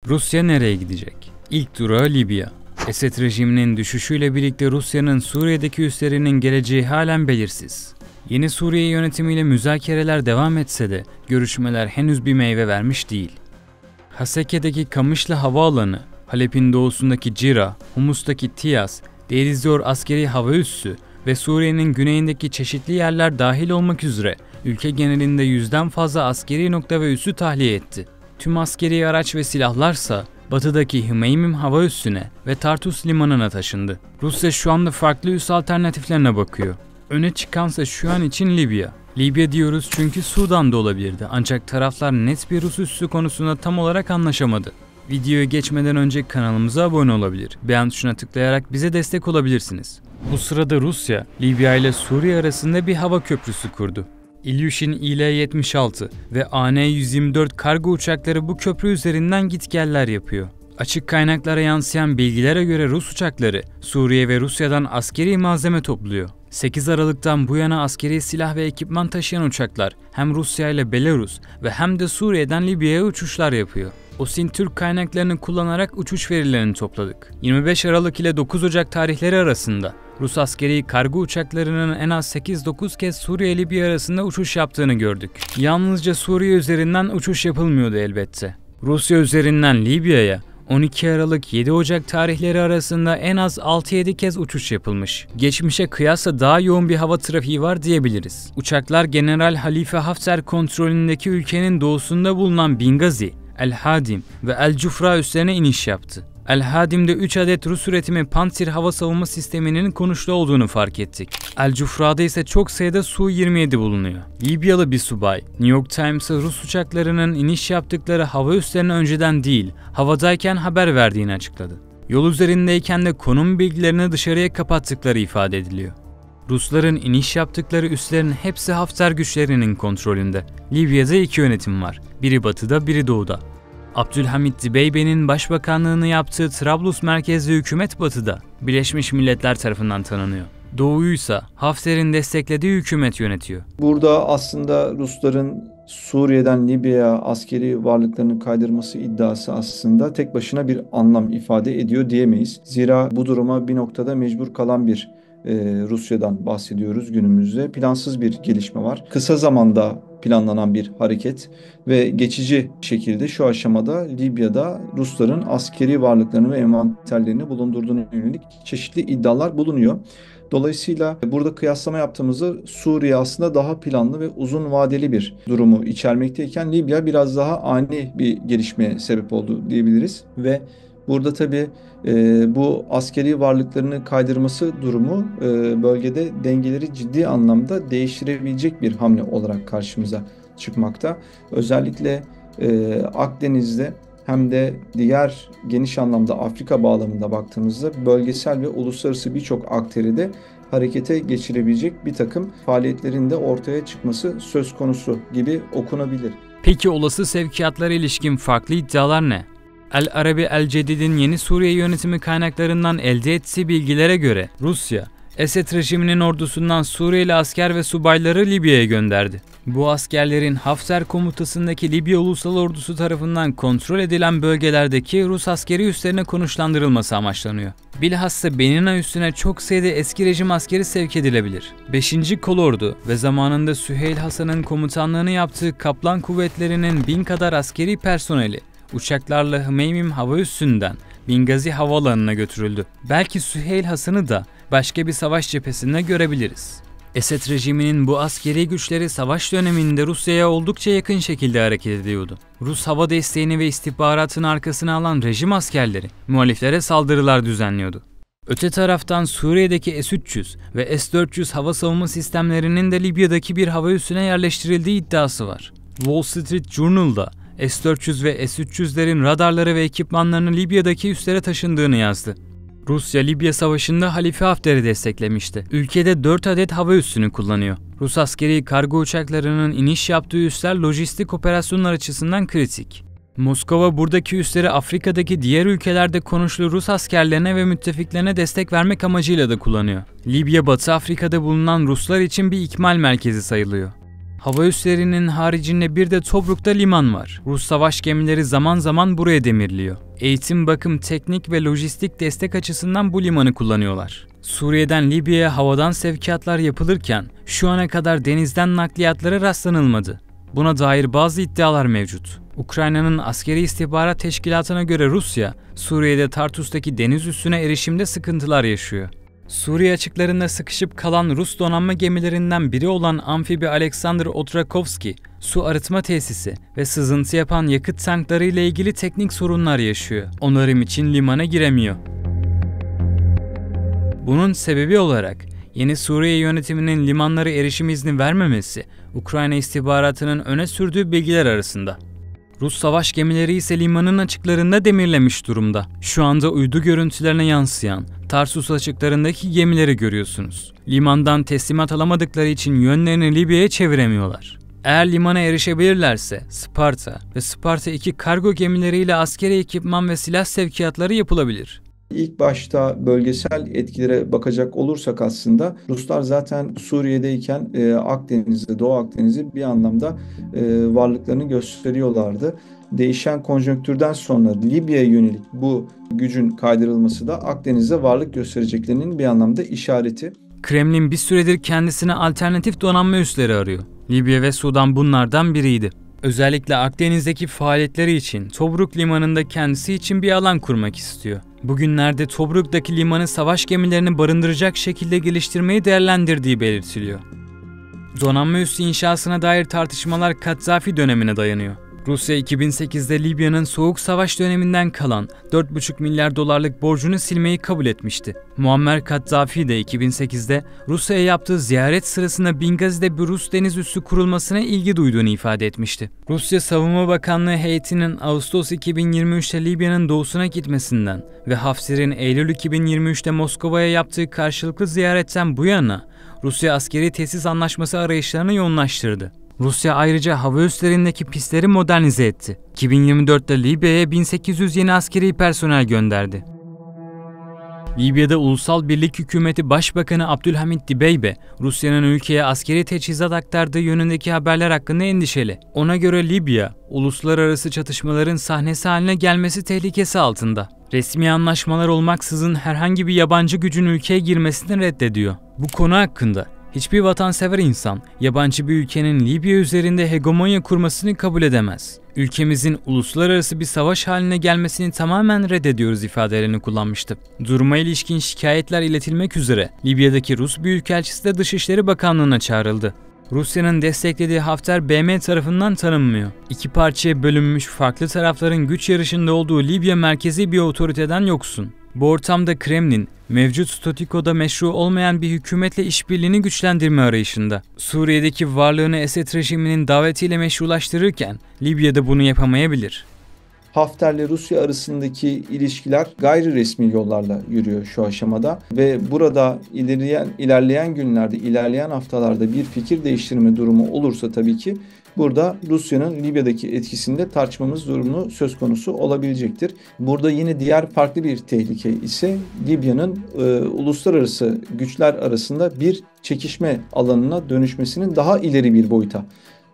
Rusya nereye gidecek? İlk durağı Libya. Esed rejiminin düşüşüyle birlikte Rusya'nın Suriye'deki üslerinin geleceği halen belirsiz. Yeni Suriye yönetimiyle müzakereler devam etse de görüşmeler henüz bir meyve vermiş değil. Haseke'deki Kamışlı Havaalanı, Halep'in doğusundaki Cira, Humus'taki Tiyas, Deir ez-Zor askeri hava üssü ve Suriye'nin güneyindeki çeşitli yerler dahil olmak üzere ülke genelinde 100'den fazla askeri nokta ve üssü tahliye etti. Tüm askeri araç ve silahlarsa batıdaki Hmeymim hava üssüne ve Tartus limanına taşındı. Rusya şu anda farklı üs alternatiflerine bakıyor. Öne çıkansa şu an için Libya. Libya diyoruz çünkü Sudan'da olabilirdi ancak taraflar net bir Rus üssü konusunda tam olarak anlaşamadı. Videoya geçmeden önce kanalımıza abone olabilir, beğen tuşuna tıklayarak bize destek olabilirsiniz. Bu sırada Rusya, Libya ile Suriye arasında bir hava köprüsü kurdu. İlyushin İL-76 ve AN-124 kargo uçakları bu köprü üzerinden gitgeller yapıyor. Açık kaynaklara yansıyan bilgilere göre Rus uçakları Suriye ve Rusya'dan askeri malzeme topluyor. 8 Aralık'tan bu yana askeri silah ve ekipman taşıyan uçaklar hem Rusya ile Belarus ve hem de Suriye'den Libya'ya uçuşlar yapıyor. OSİNT Türk kaynaklarını kullanarak uçuş verilerini topladık. 25 Aralık ile 9 Ocak tarihleri arasında Rus askeri kargo uçaklarının en az 8-9 kez Suriye-Libya arasında uçuş yaptığını gördük. Yalnızca Suriye üzerinden uçuş yapılmıyordu elbette. Rusya üzerinden Libya'ya 12 Aralık 7 Ocak tarihleri arasında en az 6-7 kez uçuş yapılmış. Geçmişe kıyasla daha yoğun bir hava trafiği var diyebiliriz. Uçaklar General Halife Hafter kontrolündeki ülkenin doğusunda bulunan Bingazi, El Hadim ve El Cufra üslerine iniş yaptı. El Hadim'de 3 adet Rus üretimi Pantsir hava savunma sisteminin konuşlu olduğunu fark ettik. El Cufra'da ise çok sayıda Su-27 bulunuyor. Libyalı bir subay, New York Times'a Rus uçaklarının iniş yaptıkları hava üslerine önceden değil, havadayken haber verdiğini açıkladı. Yol üzerindeyken de konum bilgilerini dışarıya kapattıkları ifade ediliyor. Rusların iniş yaptıkları üslerin hepsi Hafter güçlerinin kontrolünde. Libya'da 2 yönetim var. Biri batıda, biri doğuda. Abdülhamit Dibeybe'nin başbakanlığını yaptığı Trablus merkezli hükümet batıda, Birleşmiş Milletler tarafından tanınıyor. Doğuysa Hafter'in desteklediği hükümet yönetiyor. Burada aslında Rusların Suriye'den Libya'ya askeri varlıklarını kaydırması iddiası aslında tek başına bir anlam ifade ediyor diyemeyiz. Zira bu duruma bir noktada mecbur kalan bir Rusya'dan bahsediyoruz günümüzde. Plansız bir gelişme var. Kısa zamanda planlanan bir hareket ve geçici şekilde şu aşamada Libya'da Rusların askeri varlıklarını ve envanterlerini bulundurduğuna yönelik çeşitli iddialar bulunuyor. Dolayısıyla burada kıyaslama yaptığımızda Suriye aslında daha planlı ve uzun vadeli bir durumu içermekteyken Libya biraz daha ani bir gelişmeye sebep oldu diyebiliriz ve burada tabii bu askeri varlıklarını kaydırması durumu bölgede dengeleri ciddi anlamda değiştirebilecek bir hamle olarak karşımıza çıkmakta. Özellikle Akdeniz'de hem de diğer geniş anlamda Afrika bağlamında baktığımızda bölgesel ve uluslararası birçok aktörü de harekete geçirebilecek bir takım faaliyetlerin de ortaya çıkması söz konusu gibi okunabilir. Peki olası sevkiyatlara ilişkin farklı iddialar ne? El Arabi El Cedid'in yeni Suriye yönetimi kaynaklarından elde ettiği bilgilere göre Rusya, Esed rejiminin ordusundan Suriyeli asker ve subayları Libya'ya gönderdi. Bu askerlerin Hafter komutasındaki Libya Ulusal Ordusu tarafından kontrol edilen bölgelerdeki Rus askeri üslerine konuşlandırılması amaçlanıyor. Bilhassa Benina üssüne çok sayıda eski rejim askeri sevk edilebilir. 5. Kolordu ve zamanında Süheyl Hasan'ın komutanlığını yaptığı Kaplan kuvvetlerinin 1000 kadar askeri personeli uçaklarla Hmeymim hava üssünden Bingazi havaalanına götürüldü. Belki Süheyl Hasan'ı da başka bir savaş cephesinde görebiliriz. Esed rejiminin bu askeri güçleri savaş döneminde Rusya'ya oldukça yakın şekilde hareket ediyordu. Rus hava desteğini ve istihbaratın arkasına alan rejim askerleri muhaliflere saldırılar düzenliyordu. Öte taraftan Suriye'deki S-300 ve S-400 hava savunma sistemlerinin de Libya'daki bir hava üssüne yerleştirildiği iddiası var. Wall Street Journal'da S-400 ve S-300'lerin radarları ve ekipmanlarını Libya'daki üslere taşındığını yazdı. Rusya, Libya Savaşı'nda Halife Hafter'i desteklemişti. Ülkede 4 adet hava üssünü kullanıyor. Rus askeri kargo uçaklarının iniş yaptığı üsler lojistik operasyonlar açısından kritik. Moskova buradaki üsleri Afrika'daki diğer ülkelerde konuşlu Rus askerlerine ve müttefiklerine destek vermek amacıyla da kullanıyor. Libya, Batı Afrika'da bulunan Ruslar için bir ikmal merkezi sayılıyor. Hava üslerinin haricinde bir de Tobruk'ta liman var. Rus savaş gemileri zaman zaman buraya demirliyor. Eğitim, bakım, teknik ve lojistik destek açısından bu limanı kullanıyorlar. Suriye'den Libya'ya havadan sevkiyatlar yapılırken şu ana kadar denizden nakliyatlara rastlanılmadı. Buna dair bazı iddialar mevcut. Ukrayna'nın askeri istihbarat teşkilatına göre Rusya, Suriye'de Tartus'taki deniz üssüne erişimde sıkıntılar yaşıyor. Suriye açıklarında sıkışıp kalan Rus donanma gemilerinden biri olan amfibi Alexander Otrakovski, su arıtma tesisi ve sızıntı yapan yakıt tankları ile ilgili teknik sorunlar yaşıyor. Onarım için limana giremiyor. Bunun sebebi olarak yeni Suriye yönetiminin limanlara erişim izni vermemesi, Ukrayna istihbaratının öne sürdüğü bilgiler arasında. Rus savaş gemileri ise limanın açıklarında demirlemiş durumda. Şu anda uydu görüntülerine yansıyan Tarsus açıklarındaki gemileri görüyorsunuz. Limandan teslimat alamadıkları için yönlerini Libya'ya çeviremiyorlar. Eğer limana erişebilirlerse Sparta ve Sparta 2 kargo gemileriyle askeri ekipman ve silah sevkiyatları yapılabilir. İlk başta bölgesel etkilere bakacak olursak aslında Ruslar zaten Suriye'deyken Akdeniz'de, Doğu Akdeniz'de bir anlamda varlıklarını gösteriyorlardı. Değişen konjonktürden sonra Libya'ya yönelik bu gücün kaydırılması da Akdeniz'de varlık göstereceklerinin bir anlamda işareti. Kremlin bir süredir kendisine alternatif donanma üsleri arıyor. Libya ve Sudan bunlardan biriydi. Özellikle Akdeniz'deki faaliyetleri için Tobruk limanında kendisi için bir alan kurmak istiyor. Bugünlerde Tobruk'taki limanı savaş gemilerini barındıracak şekilde geliştirmeyi değerlendirdiği belirtiliyor. Donanma üssü inşasına dair tartışmalar Kaddafi dönemine dayanıyor. Rusya 2008'de Libya'nın soğuk savaş döneminden kalan 4,5 milyar dolarlık borcunu silmeyi kabul etmişti. Muammer Kaddafi de 2008'de Rusya'ya yaptığı ziyaret sırasında Bingazi'de bir Rus deniz üssü kurulmasına ilgi duyduğunu ifade etmişti. Rusya Savunma Bakanlığı heyetinin Ağustos 2023'te Libya'nın doğusuna gitmesinden ve Hafter'in Eylül 2023'te Moskova'ya yaptığı karşılıklı ziyaretten bu yana Rusya askeri tesis anlaşması arayışlarını yoğunlaştırdı. Rusya ayrıca hava üslerindeki pistleri modernize etti. 2024'te Libya'ya 1800 yeni askeri personel gönderdi. Libya'da Ulusal Birlik Hükümeti Başbakanı Abdülhamit Dibeybe, Rusya'nın ülkeye askeri teçhizat aktardığı yönündeki haberler hakkında endişeli. Ona göre Libya, uluslararası çatışmaların sahnesi haline gelmesi tehlikesi altında. Resmi anlaşmalar olmaksızın herhangi bir yabancı gücün ülkeye girmesini reddediyor. Bu konu hakkında hiçbir vatansever insan, yabancı bir ülkenin Libya üzerinde hegemonya kurmasını kabul edemez. Ülkemizin uluslararası bir savaş haline gelmesini tamamen reddediyoruz ifadelerini kullanmıştı. Duruma ilişkin şikayetler iletilmek üzere Libya'daki Rus Büyükelçisi de Dışişleri Bakanlığı'na çağrıldı. Rusya'nın desteklediği Hafter BM tarafından tanınmıyor. İki parçaya bölünmüş farklı tarafların güç yarışında olduğu Libya merkezi bir otoriteden yoksun. Bu ortamda Kremlin, mevcut statükoda meşru olmayan bir hükümetle işbirliğini güçlendirme arayışında. Suriye'deki varlığını Esed rejiminin davetiyle meşrulaştırırken Libya'da bunu yapamayabilir. Hafter'le Rusya arasındaki ilişkiler gayri resmi yollarla yürüyor şu aşamada ve burada ilerleyen günlerde, ilerleyen haftalarda bir fikir değiştirme durumu olursa tabii ki burada Rusya'nın Libya'daki etkisinde tartışmamız durumu söz konusu olabilecektir. Burada yine diğer farklı bir tehlike ise Libya'nın uluslararası güçler arasında bir çekişme alanına dönüşmesinin daha ileri bir boyuta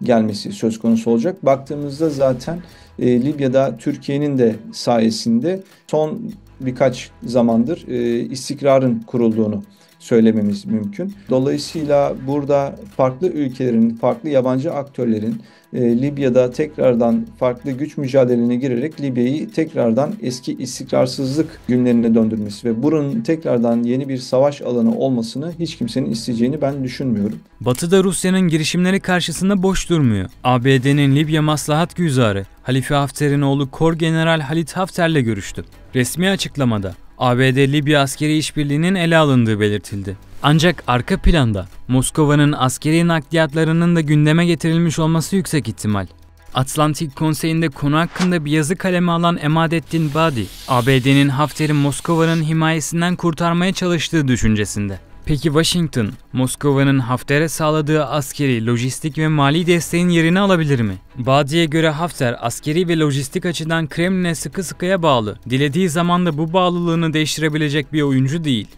gelmesi söz konusu olacak. Baktığımızda zaten Libya'da Türkiye'nin de sayesinde son birkaç zamandır istikrarın kurulduğunu söylememiz mümkün. Dolayısıyla burada farklı ülkelerin, farklı yabancı aktörlerin Libya'da tekrardan farklı güç mücadelelerine girerek Libya'yı tekrardan eski istikrarsızlık günlerine döndürmesi ve buranın tekrardan yeni bir savaş alanı olmasını hiç kimsenin isteyeceğini ben düşünmüyorum. Batı'da Rusya'nın girişimleri karşısında boş durmuyor. ABD'nin Libya Maslahat Güzarı Halife Hafter'in oğlu Kor General Halit Hafter'le görüştü. Resmi açıklamada ABD-Libya askeri işbirliğinin ele alındığı belirtildi. Ancak arka planda Moskova'nın askeri nakliyatlarının da gündeme getirilmiş olması yüksek ihtimal. Atlantik Konseyi'nde konu hakkında bir yazı kaleme alan Emadettin Badi, ABD'nin Hafter'i Moskova'nın himayesinden kurtarmaya çalıştığı düşüncesinde. Peki Washington, Moskova'nın Hafter'e sağladığı askeri, lojistik ve mali desteğin yerini alabilir mi? Badi'ye göre Hafter, askeri ve lojistik açıdan Kremlin'e sıkı sıkıya bağlı. Dilediği zaman da bu bağlılığını değiştirebilecek bir oyuncu değil.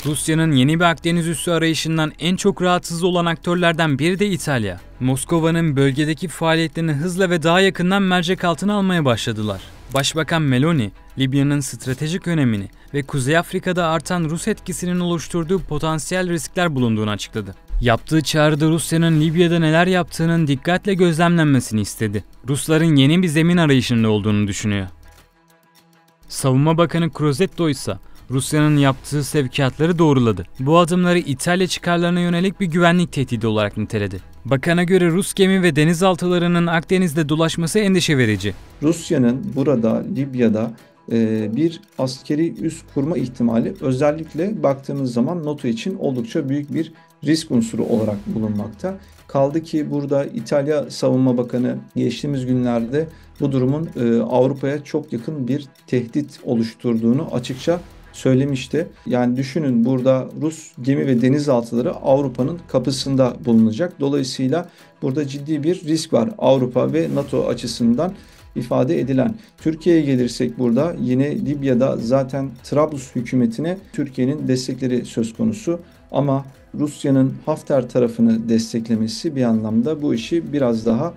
Rusya'nın yeni bir Akdeniz üssü arayışından en çok rahatsız olan aktörlerden biri de İtalya. Moskova'nın bölgedeki faaliyetlerini hızla ve daha yakından mercek altına almaya başladılar. Başbakan Meloni, Libya'nın stratejik önemini ve Kuzey Afrika'da artan Rus etkisinin oluşturduğu potansiyel riskler bulunduğunu açıkladı. Yaptığı çağrıda Rusya'nın Libya'da neler yaptığının dikkatle gözlemlenmesini istedi. Rusların yeni bir zemin arayışında olduğunu düşünüyor. Savunma Bakanı Crosetto ise Rusya'nın yaptığı sevkiyatları doğruladı. Bu adımları İtalya çıkarlarına yönelik bir güvenlik tehdidi olarak niteledi. Bakana göre Rus gemi ve denizaltılarının Akdeniz'de dolaşması endişe verici. Rusya'nın burada Libya'da bir askeri üs kurma ihtimali özellikle baktığımız zaman NATO için oldukça büyük bir risk unsuru olarak bulunmakta. Kaldı ki burada İtalya Savunma Bakanı geçtiğimiz günlerde bu durumun Avrupa'ya çok yakın bir tehdit oluşturduğunu açıkça söylemişti. Yani düşünün, burada Rus gemi ve denizaltıları Avrupa'nın kapısında bulunacak. Dolayısıyla burada ciddi bir risk var Avrupa ve NATO açısından ifade edilen. Türkiye'ye gelirsek burada yine Libya'da zaten Trablus hükümetine Türkiye'nin destekleri söz konusu. Ama Rusya'nın Hafter tarafını desteklemesi bir anlamda bu işi biraz daha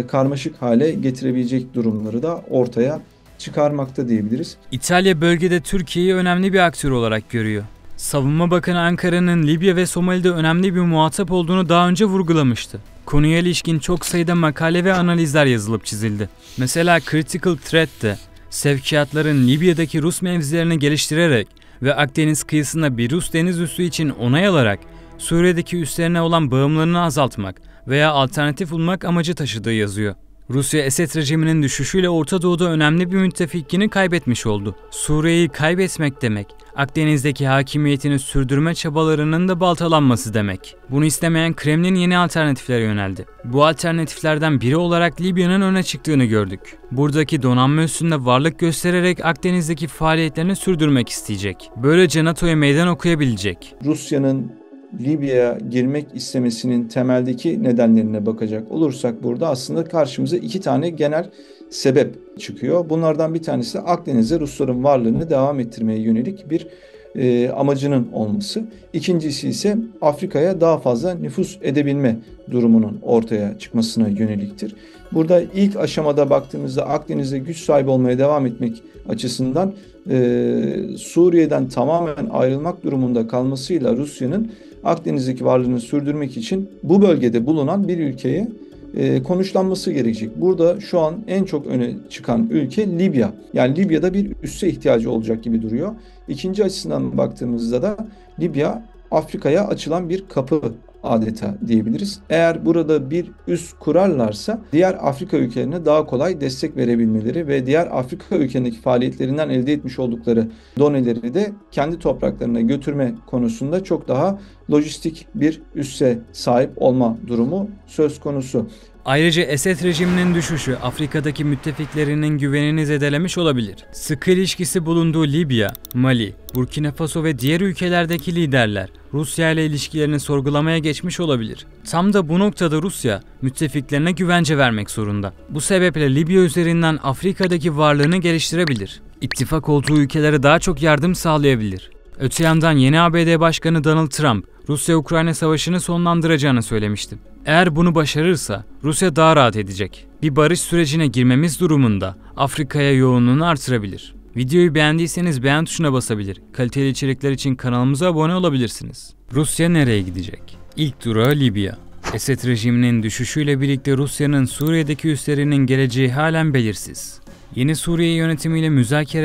karmaşık hale getirebilecek durumları da ortaya çıkarmakta diyebiliriz. İtalya bölgede Türkiye'yi önemli bir aktör olarak görüyor. Savunma Bakanı Ankara'nın Libya ve Somali'de önemli bir muhatap olduğunu daha önce vurgulamıştı. Konuya ilişkin çok sayıda makale ve analizler yazılıp çizildi. Mesela Critical Threat'te sevkiyatların Libya'daki Rus mevzilerini geliştirerek ve Akdeniz kıyısında bir Rus deniz üssü için onay alarak Suriye'deki üslerine olan bağımlılığını azaltmak veya alternatif bulmak amacı taşıdığı yazıyor. Rusya, Esed rejiminin düşüşüyle Orta Doğu'da önemli bir müttefikini kaybetmiş oldu. Suriye'yi kaybetmek demek, Akdeniz'deki hakimiyetini sürdürme çabalarının da baltalanması demek. Bunu istemeyen Kremlin yeni alternatiflere yöneldi. Bu alternatiflerden biri olarak Libya'nın öne çıktığını gördük. Buradaki donanma üssünde varlık göstererek Akdeniz'deki faaliyetlerini sürdürmek isteyecek. Böylece NATO'ya meydan okuyabilecek. Rusya'nın Libya'ya girmek istemesinin temeldeki nedenlerine bakacak olursak burada aslında karşımıza iki tane genel sebep çıkıyor. Bunlardan bir tanesi Akdeniz'de Rusların varlığını devam ettirmeye yönelik bir amacının olması. İkincisi ise Afrika'ya daha fazla nüfuz edebilme durumunun ortaya çıkmasına yöneliktir. Burada ilk aşamada baktığımızda Akdeniz'de güç sahibi olmaya devam etmek açısından Suriye'den tamamen ayrılmak durumunda kalmasıyla Rusya'nın Akdeniz'deki varlığını sürdürmek için bu bölgede bulunan bir ülkeye konuşlanması gerekecek. Burada şu an en çok öne çıkan ülke Libya. Yani Libya'da bir üsse ihtiyacı olacak gibi duruyor. İkinci açısından baktığımızda da Libya Afrika'ya açılan bir kapı adeta diyebiliriz. Eğer burada bir üs kurarlarsa diğer Afrika ülkelerine daha kolay destek verebilmeleri ve diğer Afrika ülkelerindeki faaliyetlerinden elde etmiş oldukları doneleri de kendi topraklarına götürme konusunda çok daha lojistik bir üsse sahip olma durumu söz konusu. Ayrıca Esed rejiminin düşüşü Afrika'daki müttefiklerinin güvenini zedelemiş olabilir. Sıkı ilişkisi bulunduğu Libya, Mali, Burkina Faso ve diğer ülkelerdeki liderler Rusya ile ilişkilerini sorgulamaya geçmiş olabilir. Tam da bu noktada Rusya müttefiklerine güvence vermek zorunda. Bu sebeple Libya üzerinden Afrika'daki varlığını geliştirebilir. İttifak olduğu ülkelere daha çok yardım sağlayabilir. Öte yandan yeni ABD Başkanı Donald Trump, Rusya-Ukrayna savaşını sonlandıracağını söylemişti. Eğer bunu başarırsa Rusya daha rahat edecek. Bir barış sürecine girmemiz durumunda Afrika'ya yoğunluğunu artırabilir. Videoyu beğendiyseniz beğen tuşuna basabilir. Kaliteli içerikler için kanalımıza abone olabilirsiniz. Rusya nereye gidecek? İlk durağı Libya. Esed rejiminin düşüşüyle birlikte Rusya'nın Suriye'deki üslerinin geleceği halen belirsiz. Yeni Suriye yönetimiyle müzakere